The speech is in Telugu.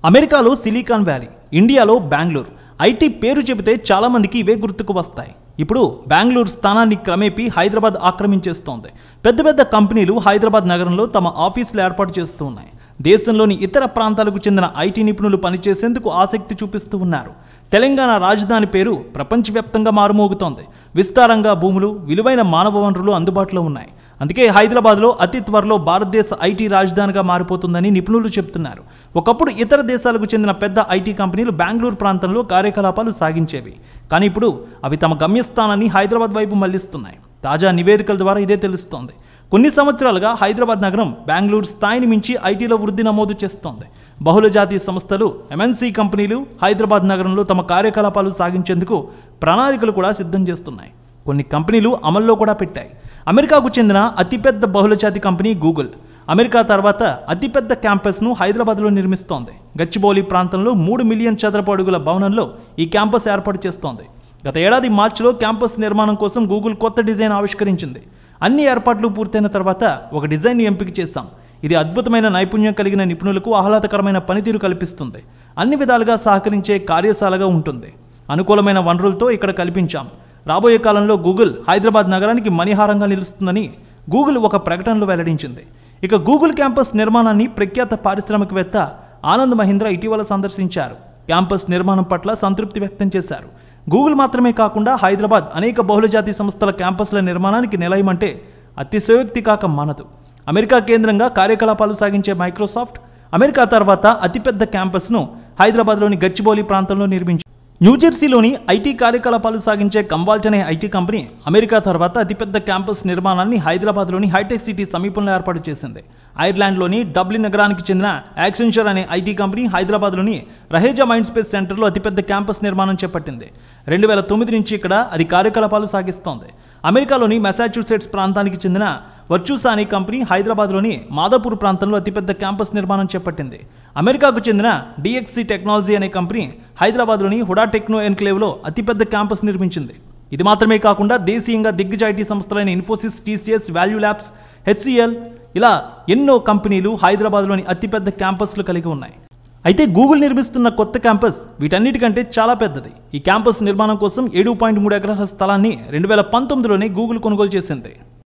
అమెరికాలో సిలికాన్ వ్యాలీ, ఇండియాలో బెంగళూరు. ఐటీ పేరు చెబితే చాలామందికి ఇవే గుర్తుకు వస్తాయి. ఇప్పుడు బెంగళూరు స్థానాన్ని క్రమేపీ హైదరాబాద్ ఆక్రమించేస్తోంది. పెద్ద పెద్ద కంపెనీలు హైదరాబాద్ నగరంలో తమ ఆఫీసులు ఏర్పాటు చేస్తూ ఉన్నాయి. దేశంలోని ఇతర ప్రాంతాలకు చెందిన ఐటీ నిపుణులు పనిచేసేందుకు ఆసక్తి చూపిస్తూ ఉన్నారు. తెలంగాణ రాజధాని పేరు ప్రపంచవ్యాప్తంగా మారుమోగుతోంది. విస్తారంగా భూములు, విలువైన మానవ వనరులు అందుబాటులో ఉన్నాయి. అందుకే హైదరాబాద్లో అతి త్వరలో భారతదేశ ఐటీ రాజధానిగా మారిపోతుందని నిపుణులు చెబుతున్నారు. ఒకప్పుడు ఇతర దేశాలకు చెందిన పెద్ద ఐటీ కంపెనీలు బెంగళూరు ప్రాంతంలో కార్యకలాపాలు సాగించేవి. కానీ ఇప్పుడు అవి తమ గమ్యస్థానాన్ని హైదరాబాద్ వైపు మళ్లిస్తున్నాయి. తాజా నివేదికల ద్వారా ఇదే తెలుస్తోంది. కొన్ని సంవత్సరాలుగా హైదరాబాద్ నగరం బెంగళూరు స్థాయిని మించి ఐటీలో వృద్ధి నమోదు చేస్తోంది. బహుళజాతీయ సంస్థలు, ఎంఎన్సీ కంపెనీలు హైదరాబాద్ నగరంలో తమ కార్యకలాపాలు సాగించేందుకు ప్రణాళికలు కూడా సిద్ధం చేస్తున్నాయి. కొన్ని కంపెనీలు అమల్లో కూడా పెట్టాయి. అమెరికాకు చెందిన అతిపెద్ద బహుళజాతి కంపెనీ గూగుల్ అమెరికా తర్వాత అతిపెద్ద క్యాంపస్ను హైదరాబాద్లో నిర్మిస్తోంది. గచ్చిబౌలి ప్రాంతంలో 3 మిలియన్ చదరపు అడుగుల భవనంలో ఈ క్యాంపస్ ఏర్పాటు చేస్తోంది. గత ఏడాది మార్చిలో క్యాంపస్ నిర్మాణం కోసం గూగుల్ కొత్త డిజైన్ ఆవిష్కరించింది. అన్ని ఏర్పాట్లు పూర్తయిన తర్వాత ఒక డిజైన్ను ఎంపిక చేశాం. ఇది అద్భుతమైన నైపుణ్యం కలిగిన నిపుణులకు ఆహ్లాదకరమైన పనితీరు కల్పిస్తుంది. అన్ని విధాలుగా సహకరించే కార్యశాలగా ఉంటుంది. అనుకూలమైన వనరులతో ఇక్కడ కల్పించాం. రాబోయే కాలంలో గూగుల్ హైదరాబాద్ నగరానికి మణిహారంగా నిలుస్తుందని గూగుల్ ఒక ప్రకటనలో వెల్లడించింది. ఇక గూగుల్ క్యాంపస్ నిర్మాణాన్ని ప్రఖ్యాత పారిశ్రామికవేత్త ఆనంద్ మహీంద్ర ఇటీవల సందర్శించారు. క్యాంపస్ నిర్మాణం పట్ల సంతృప్తి వ్యక్తం చేశారు. గూగుల్ మాత్రమే కాకుండా హైదరాబాద్ అనేక బహుళజాతి సంస్థల క్యాంపస్ల నిర్మాణానికి నిలయమంటే అతిశయోక్తి కాక మానదు. అమెరికా కేంద్రంగా కార్యకలాపాలు సాగించే మైక్రోసాఫ్ట్ అమెరికా తర్వాత అతిపెద్ద క్యాంపస్ను హైదరాబాద్లోని గచ్చిబౌలి ప్రాంతంలో నిర్మించింది. న్యూజెర్సీలోని ఐటీ కార్యకలాపాలు సాగించే కంవాల్ట్ అనే ఐటీ కంపెనీ అమెరికా తర్వాత అతిపెద్ద క్యాంపస్ నిర్మాణాన్ని హైదరాబాద్లోని హైటెక్ సిటీ సమీపంలో ఏర్పాటు చేసింది. ఐర్లాండ్లోని డబ్లిన్ నగరానికి చెందిన యాక్సెంచర్ అనే ఐటీ కంపెనీ హైదరాబాద్లోని రహేజా మైండ్ స్పేస్ సెంటర్లో అతిపెద్ద క్యాంపస్ నిర్మాణం చేపట్టింది. 2009 నుంచి ఇక్కడ అది కార్యకలాపాలు సాగిస్తోంది. అమెరికాలోని మెసాచ్యూసెట్స్ ప్రాంతానికి చెందిన వర్చుసా అనే కంపెనీ హైదరాబాద్లోని మాదాపూర్ ప్రాంతంలో అతిపెద్ద క్యాంపస్ నిర్మాణం చేపట్టింది. అమెరికాకు చెందిన డిఎక్సీ టెక్నాలజీ అనే కంపెనీ హైదరాబాద్లోని హుడా టెక్నో ఎన్క్లేవ్లో అతిపెద్ద క్యాంపస్ నిర్మించింది. ఇది మాత్రమే కాకుండా దేశీయంగా దిగ్గజ ఐటీ సంస్థలైన Infosys, TCS, Value Labs, HCL ఇలా ఎన్నో కంపెనీలు హైదరాబాద్లోని అతిపెద్ద క్యాంపస్లు కలిగి ఉన్నాయి. అయితే గూగుల్ నిర్మిస్తున్న కొత్త క్యాంపస్ వీటన్నిటికంటే చాలా పెద్దది. ఈ క్యాంపస్ నిర్మాణం కోసం 7.3 ఎకరాల స్థలాన్ని 2019లోనే గూగుల్ కొనుగోలు చేసింది.